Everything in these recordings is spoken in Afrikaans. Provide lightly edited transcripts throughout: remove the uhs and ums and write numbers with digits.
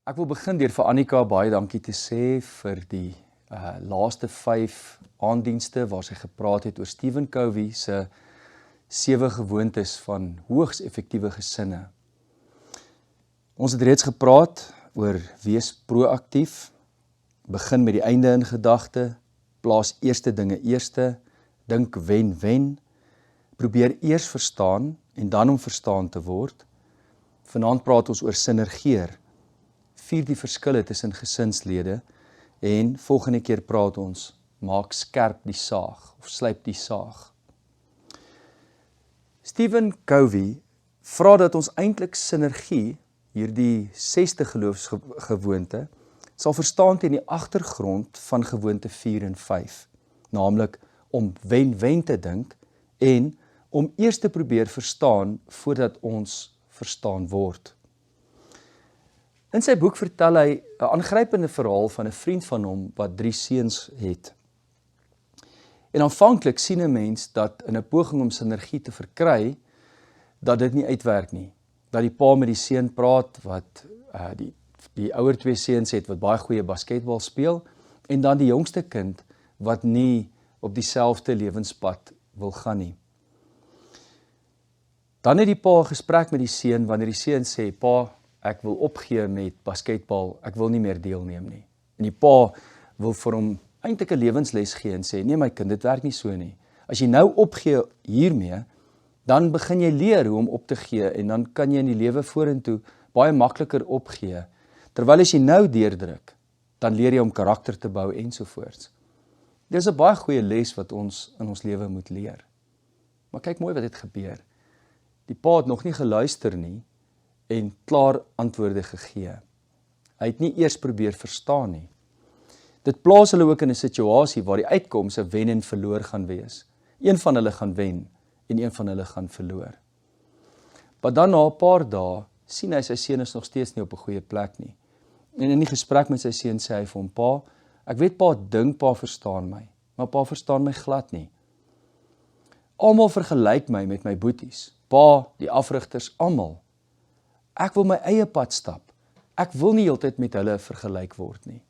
Ek wil begin deur vir Annika baie dankie te sê vir die laaste 5 aanddienste waar sy gepraat het oor Stephen Covey se 7 gewoontes van hoogs effektiewe gesinne. Ons het reeds gepraat oor wees proaktief, begin met die einde in gedagte, plaas eerste dinge eerste, dink wen-wen, probeer eers verstaan en dan om verstaan te word. Vanaand praat ons oor sinergeer, vier die verskille tussen gesinslede en volgende keer praat ons, maak skerp die saag of slyp die saag. Stephen Covey vra dat ons eintlik sinergie, hierdie 6de geloofsgewoonte, sal verstaan teen die agtergrond van gewoonte 4 en 5, naamlik om wen-wen te dink en om eers te probeer verstaan voordat ons verstaan word. In sy boek vertel hy 'n aangrypende verhaal van 'n vriend van hom wat 3 seuns het. En aanvanklik sien 'n mens dat in 'n poging om sinergie te verkry, dat dit nie uitwerk nie. Dat die pa met die seun praat wat die ouer 2 seuns het wat baie goeie basketbal speel en dan die jongste kind wat nie op dieselfde lewenspad wil gaan nie. Dan het die pa 'n gesprek met die seun wanneer die seun sê, pa, ek wil opgee met basketbal, ek wil nie meer deelneem nie. En die pa wil vir hom eintlik 'n lewensles gee en sê, nee my kind, dit werk nie so nie. As jy nou opgee hiermee, dan begin jy leer hoe om op te gee en dan kan jy in die lewe vorentoe baie makliker opgee. Terwyl as jy nou deurdruk, dan leer jy om karakter te bou ensovoorts. Dit is 'n baie goeie les wat ons in ons lewe moet leer. Maar kyk mooi wat het gebeur. Die pa het nog nie geluister nie en klaar antwoorde gegee. Hy het nie eers probeer verstaan nie. Dit plaas hulle ook in 'n situasie waar die uitkoms 'n wen en verloor gaan wees. Een van hulle gaan wen en een van hulle gaan verloor. Maar dan na 'n paar dae sien hy sy seun is nog steeds nie op 'n goeie plek nie. En in die gesprek met sy seun sê hy vir hom, pa, ek weet pa dink pa verstaan my, maar pa verstaan my glad nie. Almal vergelyk my met my boeties, pa, die afrigters, almal. Ek wil my eie pad stap. Ek wil nie heeltyd met hulle vergelyk word nie.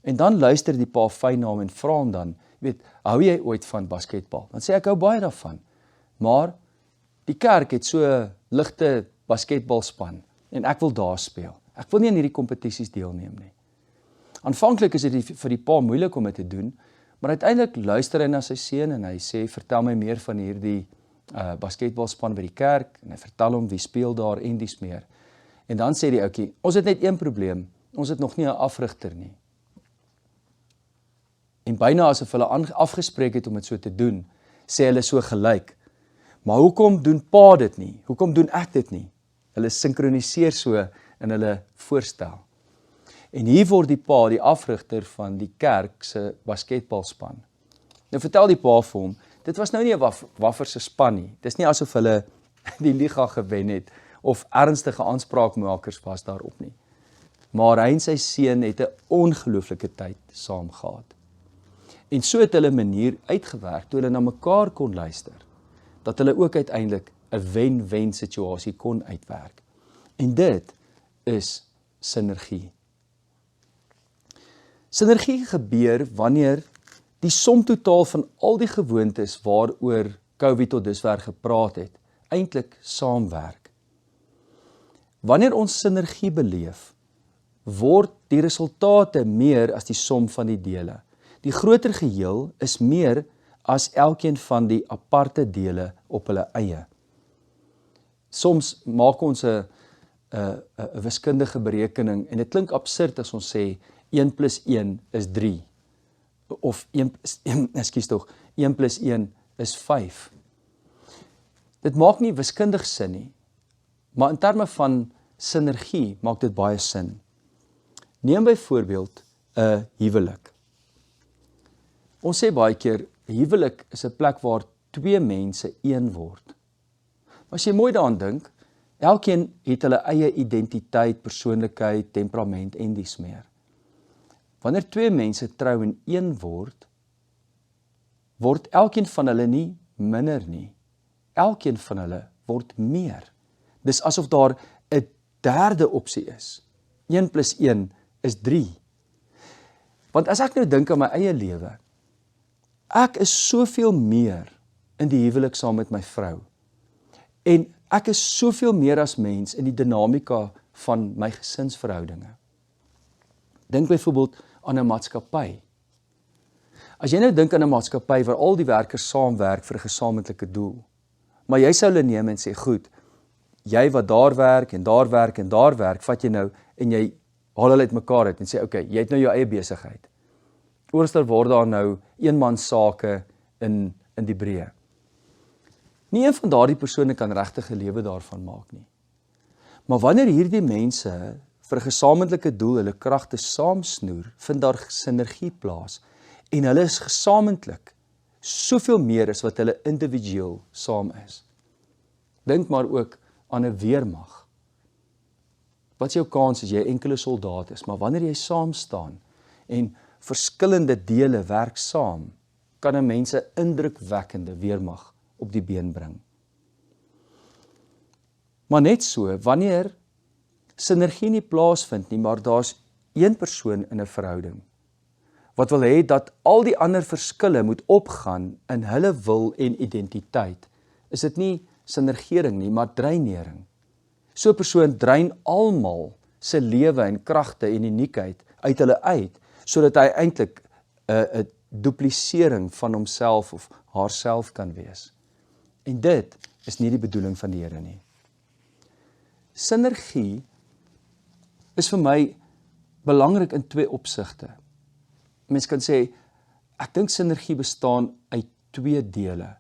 En dan luister die pa fyn na hom en vra hom dan, weet, hou jy ooit van basketbal? Dan sê ek hou baie daarvan. Maar die kerk het so 'n ligte basketbalspan en ek wil daar speel. Ek wil nie aan hierdie kompetisies deelneem nie. Aanvanklik is dit vir die pa moeilik om dit te doen, maar uiteindelik luister hy na sy seun en hy sê, vertel my meer van hierdie basketbalspan by die kerk, en hy vertel hom wie speel daar en dies meer. En dan sê die ouetjie, ons het net een probleem, ons het nog nie 'n afrigter nie. En byna asof hulle afgespreek het om dit so te doen, sê hulle so gelyk. Maar hoekom doen pa dit nie? Hoekom doen ek dit nie? Hulle sinkroniseer so in hulle voorstel. En hier word die pa die afrigter van die kerk se basketbalspan. Nou vertel die pa vir hom, dit was nou nie 'n waffer se span nie. Dit is nie asof hulle die liga gewen het of ernstige aanspraakmakers was daarop nie. Maar hy en sy seun het 'n ongelooflike tyd saam gehad. En so het hulle 'n manier uitgewerk toe hulle na mekaar kon luister, dat hulle ook uiteindelik 'n wen-wen situasie kon uitwerk. En dit is sinergie. Sinergie gebeur wanneer die somtotaal van al die gewoontes waaroor Covey tot dusver gepraat het, eintlik saamwerk. Wanneer ons sinergie beleef, word die resultate meer as die som van die dele. Die groter geheel is meer as elkeen van die aparte dele op hulle eie. Soms maak ons 'n wiskundige berekening en dit klink absurd as ons sê 1 + 1 is 3 of 1 + 1 is 5. Dit maak nie wiskundig sin nie, maar in terme van sinergie maak dit baie sin. Neem byvoorbeeld 'n huwelik. Ons sê baie keer, huwelik is 'n plek waar 2 mense een word. Maar as jy mooi daaraan dink, elkeen het hulle eie identiteit, persoonlikheid, temperament en dies meer. Wanneer 2 mense trou en een word elkeen van hulle nie minder nie. Elkeen van hulle word meer. Dis asof daar 'n derde opsie is. 1 + 1 is 3. Want as ek nou dink aan my eie lewe, ek is soveel meer in die huwelik saam met my vrou. En ek is soveel meer as mens in die dinamika van my gesinsverhoudinge. Dink byvoorbeeld aan 'n maatskappy. As jy nou dink aan 'n maatskappy waar al die werkers saamwerk vir 'n gesamentlike doel, maar jy sou hulle neem en sê, goed, jy wat daar werk en daar werk en daar werk, vat jy nou en jy haal hulle uitmekaar uit en sê, okay, jy het nou jou eie besigheid. Oorstel word daar nou eenmansake in die breë. Nie een van daardie persone kan regtig 'n lewe daarvan maak nie. Maar wanneer hierdie mense vir 'n gesamentlike doel hulle kragte saamsnoer, vind daar sinergie plaas en hulle is gesamentlik soveel meer as wat hulle individueel saam is. Dink maar ook aan 'n weermag. Wat is jou kans as jy 'n enkele soldaat is, maar wanneer jy saam staan en verskillende dele werk saam, kan 'n mens 'n indrukwekkende weermag op die been bring. Maar net so, wanneer sinergie nie plaasvind nie, maar daar's een persoon in 'n verhouding, wat wil hê dat al die ander verskille moet opgaan in hulle wil en identiteit, is dit nie sinergering nie, maar dreinering. So 'n persoon drein almal se lewe en kragte en uniekheid uit hulle uit, sodat hy eintlik 'n duplisering van homself of haarself kan wees. En dit is nie die bedoeling van die Here nie. Sinergie is vir my belangrik in 2 opsigte. Mens kan sê, ek dink sinergie bestaan uit 2 dele.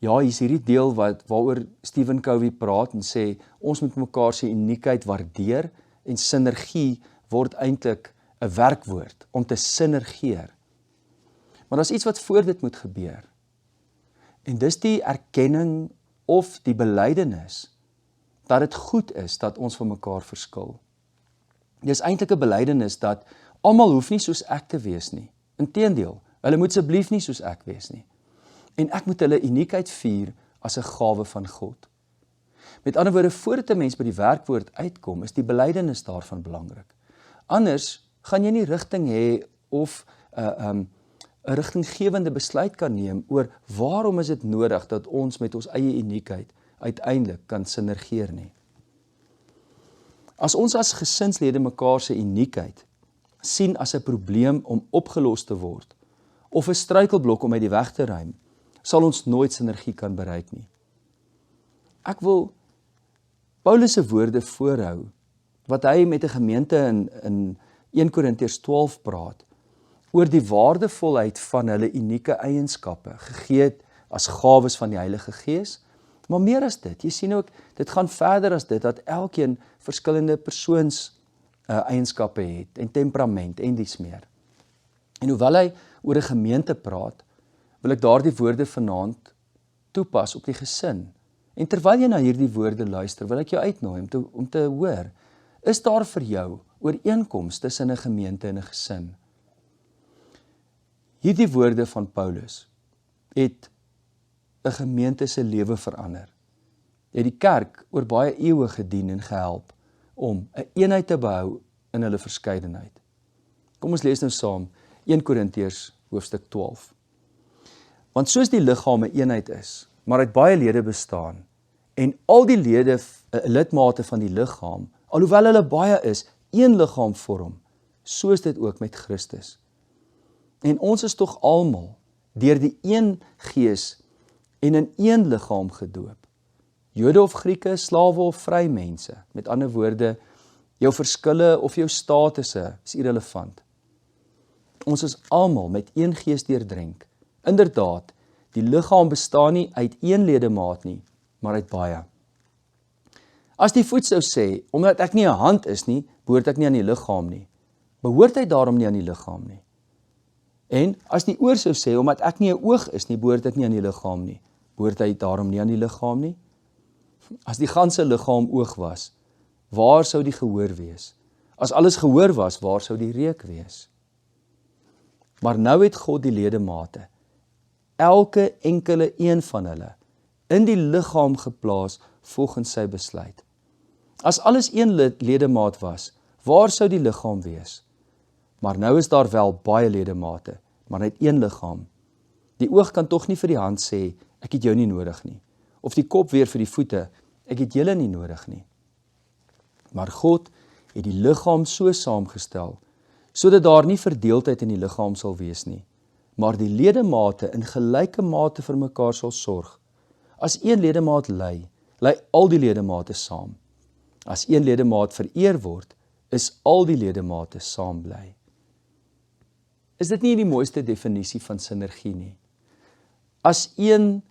Ja, hier's hierdie deel waaroor Stephen Covey praat en sê, ons moet mekaar se uniekheid waardeer en sinergie word eintlik 'n werkwoord om te sinergeer. Maar daar's iets wat voor dit moet gebeur. En dis die erkenning of die belydenis dat dit goed is dat ons van mekaar verskil. Dis eintlik 'n belydenis dat almal hoef nie soos ek te wees nie. Inteendeel, hulle moet asseblief nie soos ek wees nie. En ek moet hulle uniekheid vier as 'n gawe van God. Met ander woorde, voordat 'n mens by die werkwoord uitkom, is die belydenis daarvan belangrik. Anders gaan jy nie rigting hê of 'n rigtinggewende besluit kan neem oor waarom is dit nodig dat ons met ons eie uniekheid uiteindelik kan sinergeer nie. As ons as gesinslede mekaar se uniekheid sien as 'n probleem om opgelos te word of 'n struikelblok om uit die weg te ruim, sal ons nooit sinergie kan bereik nie. Ek wil Paulus se woorde voorhou wat hy met 'n gemeente in 1 Korintiërs 12 praat oor die waardevolheid van hulle unieke eienskappe gegee het as gawes van die Heilige Gees. Maar meer as dit, jy sien ook, dit gaan verder as dit, dat elkeen verskillende persoons eienskappe het, en temperament, en dies meer. En hoewel hy oor 'n gemeente praat, wil ek daardie woorde vanaand toepas op die gesin. En terwyl jy na hierdie woorde luister, wil ek jou uitnooi om te hoor, is daar vir jou ooreenkoms tussen 'n gemeente en 'n gesin? Hierdie woorde van Paulus het 'n gemeente se lewe verander. Het die kerk oor baie eeue gedien en gehelp om 'n eenheid te behou in hulle verskeidenheid. Kom ons lees nou saam 1 Korintiërs hoofstuk 12. Want soos die liggaam 'n eenheid is, maar uit baie lede bestaan, en al die lede lidmate van die liggaam, alhoewel hulle baie is, een liggaam vorm, so is dit ook met Christus. En ons is tog almal deur die een Gees en in een liggaam gedoop. Jode of Grieke, slawe of vry mense. Met ander woorde, jou verskille of jou statusse is irrelevant. Ons is almal met een Gees deurdrenk. Inderdaad, die liggaam bestaan nie uit een ledemaat nie, maar uit baie. As die voet sou sê, omdat ek nie 'n hand is nie, behoort ek nie aan die liggaam nie, behoort hy daarom nie aan die liggaam nie. En as die oor sou sê, omdat ek nie 'n oog is nie, behoort ek nie aan die liggaam nie, behoort hy daarom nie aan die liggaam nie. As die ganse liggaam oog was, waar sou die gehoor wees? As alles gehoor was, waar sou die reuk wees? Maar nou het God die ledemate, elke enkele een van hulle, in die liggaam geplaas volgens sy besluit. As alles een ledemaat was, waar sou die liggaam wees? Maar nou is daar wel baie ledemate, maar net een liggaam. Die oog kan tog nie vir die hand sê, ek het jou nie nodig nie. Of die kop weer vir die voete, ek het julle nie nodig nie. Maar God het die liggaam so saamgestel, sodat daar nie verdeeldheid in die liggaam sal wees nie, maar die ledemate in gelyke mate vir mekaar sal sorg. As een ledemaat ly, ly al die ledemate saam. As een ledemaat vereer word, is al die ledemate saam bly. Is dit nie die mooiste definisie van sinergie nie? As een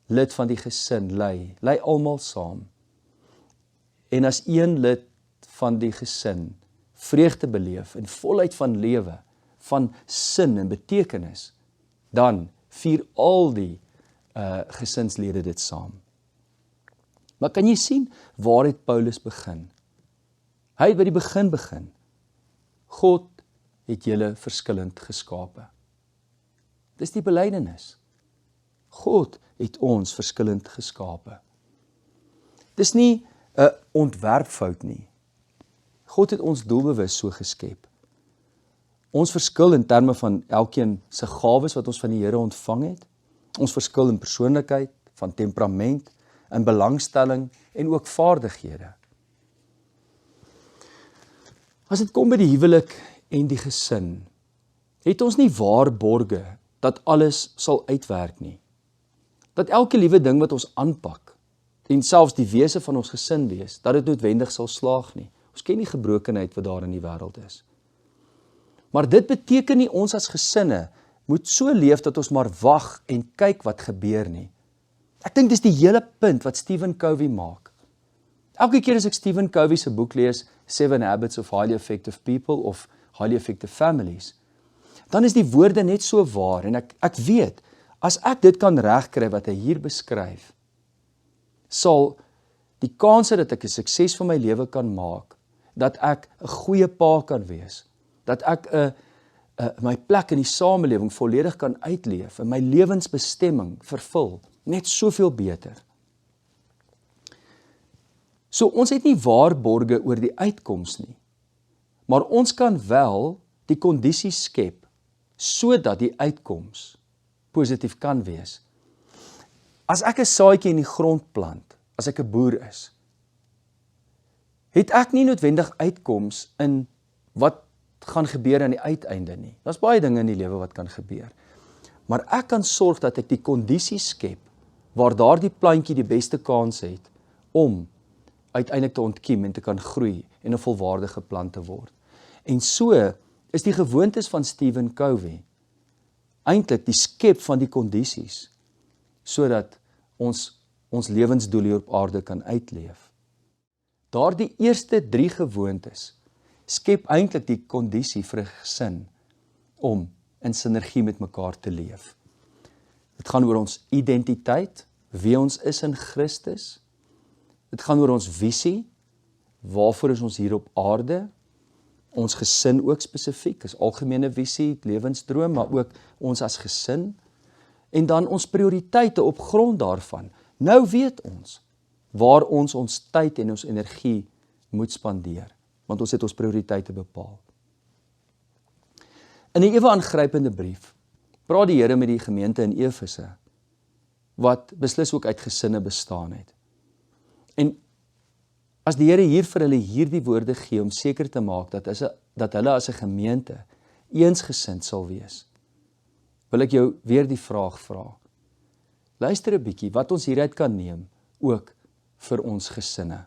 lid van die gesin ly almal saam. En as een lid van die gesin vreugde beleef en volheid van lewe, van sin en betekenis, dan vier al die gesinslede dit saam. Maar kan jy sien, waar het Paulus begin? Hy het by die begin begin. God het julle verskillend geskape. Dis die belydenis. God het ons verskillend geskape. Dis nie 'n ontwerpfout nie. God het ons doelbewus so geskep. Ons verskil in terme van elkeen se gawes wat ons van die Here ontvang het. Ons verskil in persoonlikheid, van temperament, in belangstelling en ook vaardighede. As dit kom by die huwelik en die gesin, het ons nie waarborge dat alles sal uitwerk nie. Dat elke liewe ding wat ons aanpak, en selfs die wese van ons gesin wees, dat dit noodwendig sal slaag nie. Ons ken die gebrokenheid wat daar in die wêreld is. Maar dit beteken nie ons as gesinne moet so leef dat ons maar wag en kyk wat gebeur nie. Ek dink dis die hele punt wat Stephen Covey maak. Elke keer as ek Stephen Covey se boek lees, 7 Habits of Highly Effective People of Highly Effective Families, dan is die woorde net so waar en ek weet, as ek dit kan regkry wat hy hier beskryf, sal die kanse dat ek 'n sukses van my lewe kan maak, dat ek 'n goeie pa kan wees, dat ek my plek in die samelewing volledig kan uitleef en my lewensbestemming vervul, net soveel beter. So ons het nie waarborge oor die uitkoms nie, maar ons kan wel die kondisies skep, sodat die uitkoms positief kan wees. As ek 'n saadjie in die grond plant, as ek 'n boer is, het ek nie noodwendig uitkoms in wat gaan gebeur aan die uiteinde nie. Daar's baie dinge in die lewe wat kan gebeur. Maar ek kan sorg dat ek die kondisies skep, waar daardie plantjie die beste kans het, om uiteindelik te ontkiem en te kan groei en 'n volwaardige plant te word. En so is die gewoontes van Stephen Covey eintlik die skep van die kondisies, sodat ons lewensdoel hier op aarde kan uitleef. Daardie eerste 3 gewoontes skep eintlik die kondisie vir 'n gesin om in sinergie met mekaar te leef. Dit gaan oor ons identiteit, wie ons is in Christus. Dit gaan oor ons visie, waarvoor is ons hier op aarde, ons gesin ook spesifiek, is algemene visie, lewensdroom, maar ook ons as gesin, en dan ons prioriteite op grond daarvan. Nou weet ons waar ons tyd en ons energie moet spandeer, want ons het ons prioriteite bepaal. In 'n ewe aangrypende brief praat die Here met die gemeente in Efese, wat beslis ook uit gesinne bestaan het. En as die Here hier vir hulle hierdie woorde gee om seker te maak dat hulle as 'n gemeente eensgesind sal wees, wil ek jou weer die vraag vra. Luister 'n bietjie wat ons hieruit kan neem, ook vir ons gesinne.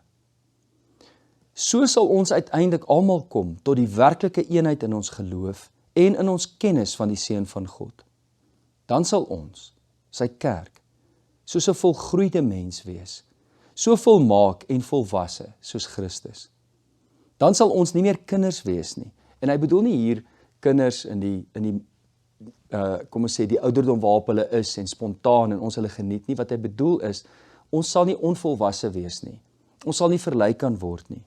So sal ons uiteindelik almal kom tot die werklike eenheid in ons geloof en in ons kennis van die Seun van God. Dan sal ons, sy kerk, soos 'n volgroeide mens wees, so volmaak en volwasse soos Christus. Dan sal ons nie meer kinders wees nie. En hy bedoel nie hier kinders in die kom ons sê die ouderdom waarop hulle is en spontaan en ons hulle geniet nie. Wat hy bedoel is, ons sal nie onvolwasse wees nie. Ons sal nie verlei kan word nie.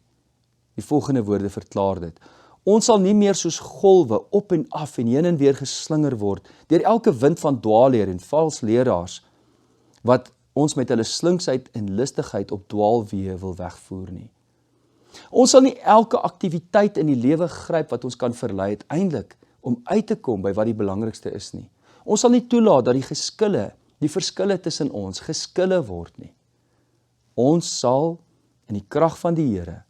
Die volgende woorde verklaar dit. Ons sal nie meer soos golwe op en af en heen en weer geslinger word deur elke wind van dwaalleer en vals leraars wat ons met hulle slinksheid en listigheid op dwaalweë wil wegvoer nie. Ons sal nie elke aktiwiteit in die lewe gryp wat ons kan verlei uiteindelik om uit te kom by wat die belangrikste is nie. Ons sal nie toelaat dat die verskille tussen ons geskille word nie. Ons sal in die krag van die Here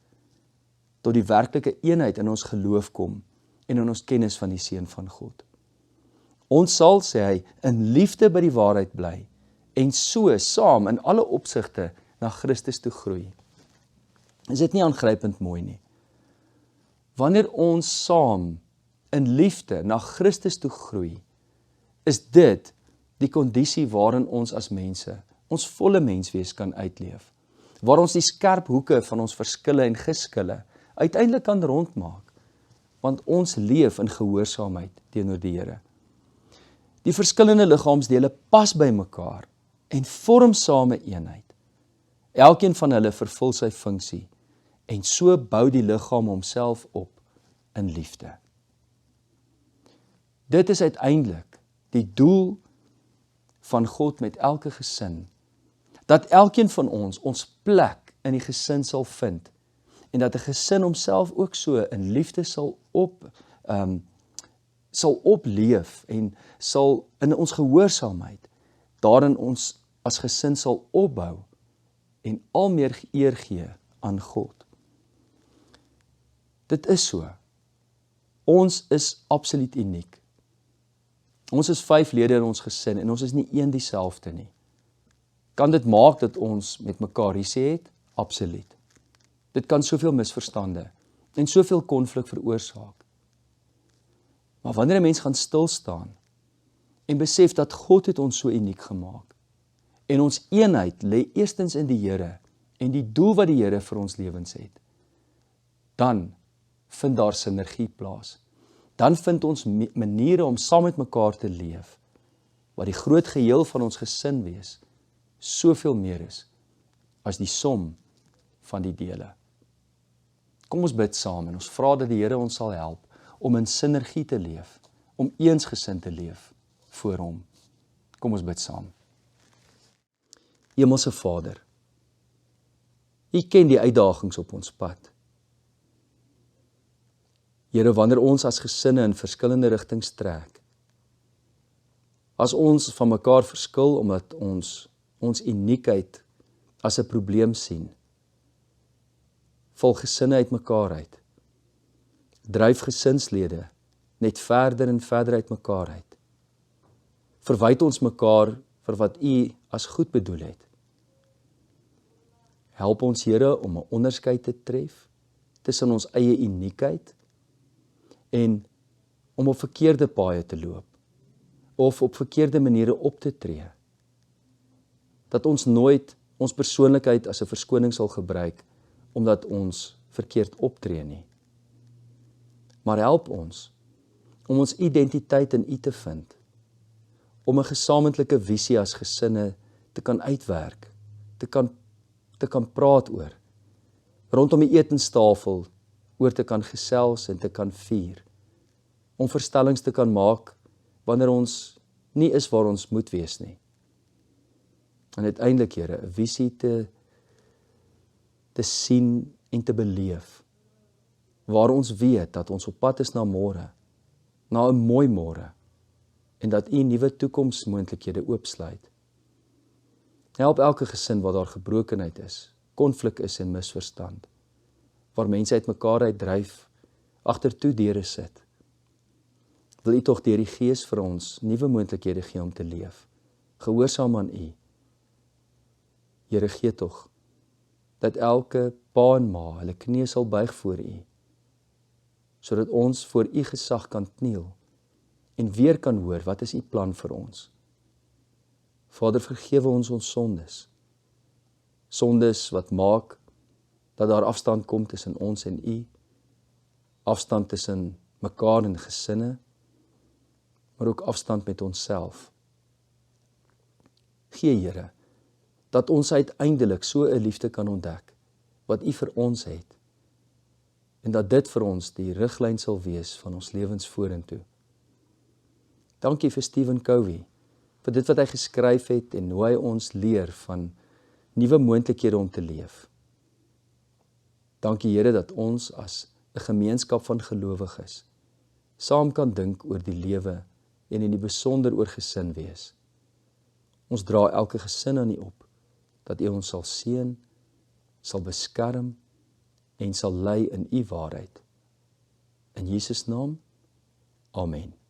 tot die werklike eenheid in ons geloof kom en in ons kennis van die Seun van God. Ons sal, sê hy, in liefde by die waarheid bly en so saam in alle opsigte na Christus toe groei. Is dit nie aangrypend mooi nie? Wanneer ons saam in liefde na Christus toe groei, is dit die kondisie waarin ons as mense, ons volle menswees kan uitleef, waar ons die skerp hoeke van ons verskille en geskille uiteindelik kan rondmaak, want ons leef in gehoorsaamheid teenoor die Here. Die verskillende liggaamsdele pas by mekaar en vorm same eenheid. Elkeen van hulle vervul sy funksie en so bou die liggaam homself op in liefde. Dit is uiteindelik die doel van God met elke gesin, dat elkeen van ons plek in die gesin sal vind en dat 'n gesin homself ook so in liefde sal opleef en sal in ons gehoorsaamheid daarin ons as gesin sal opbou en al meer eer gee aan God. Dit is so. Ons is absoluut uniek. Ons is 5 lede in ons gesin en ons is nie een dieselfde nie. Kan dit maak dat ons met mekaar ruzie het? Absoluut. Dit kan soveel misverstande en soveel konflik veroorsaak. Maar wanneer 'n mens gaan stil staan en besef dat God het ons so uniek gemaak en ons eenheid lê eerstens in die Here en die doel wat die Here vir ons lewens het, dan vind daar sinergie plaas. Dan vind ons maniere om saam met mekaar te leef, wat die groot geheel van ons gesin wees, soveel meer is as die som van die dele. Kom ons bid saam en ons vra dat die Here ons sal help om in sinergie te leef, om eensgesind te leef voor hom. Kom ons bid saam. Hemelse Vader, U ken die uitdagings op ons pad. Here, wanneer ons as gesinne in verskillende rigtings trek, as ons van mekaar verskil omdat ons uniekheid as 'n probleem sien, val gesinne uit mekaar uit, dryf gesinslede net verder en verder uit mekaar uit. Verwyd ons mekaar vir wat U as goed bedoel het. Help ons, Here, om 'n onderskeid te tref tussen ons eie uniekheid en om op verkeerde paaie te loop of op verkeerde maniere op te tree. Dat ons nooit ons persoonlikheid as 'n verskoning sal gebruik omdat ons verkeerd optree nie. Maar help ons om ons identiteit in U te vind, om 'n gesamentlike visie as gesinne te kan uitwerk, te kan praat oor, rondom die etenstafel oor te kan gesels en te kan vier, om verstellings te kan maak wanneer ons nie is waar ons moet wees nie. En uiteindelik, Here, 'n visie te sien en te beleef, waar ons weet dat ons op pad is na môre, na 'n mooi môre, en dat U nuwe toekomsmoontlikhede oopsluit. Help elke gesin waar daar gebrokenheid is, konflik is en misverstand, waar mense uit mekaar uitdryf, agter toe deure sit. Wil U tog deur die Gees vir ons nuwe moontlikhede gee om te leef, gehoorsaam aan U. Here, gee tog dat elke pa en ma hulle knie sal buig voor U, sodat ons voor U gesag kan kniel en weer kan hoor wat is U plan vir ons. Vader, vergewe ons sondes. Sondes wat maak dat daar afstand kom tussen ons en U, afstand tussen mekaar en gesinne, maar ook afstand met onsself. Gee, Here, dat ons uiteindelik so 'n liefde kan ontdek, wat U vir ons het, en dat dit vir ons die riglyn sal wees van ons lewens vorentoe. Dankie vir Stephen Covey, vir dit wat hy geskryf het en hoe hy ons leer van nuwe moontlikhede om te leef. Dankie Here dat ons as 'n gemeenskap van gelowiges saam kan dink oor die lewe en in die besonder oor gesin wees. Ons dra elke gesin aan U op, dat U ons sal seën, sal beskerm en sal lei in U waarheid. In Jesus naam, amen.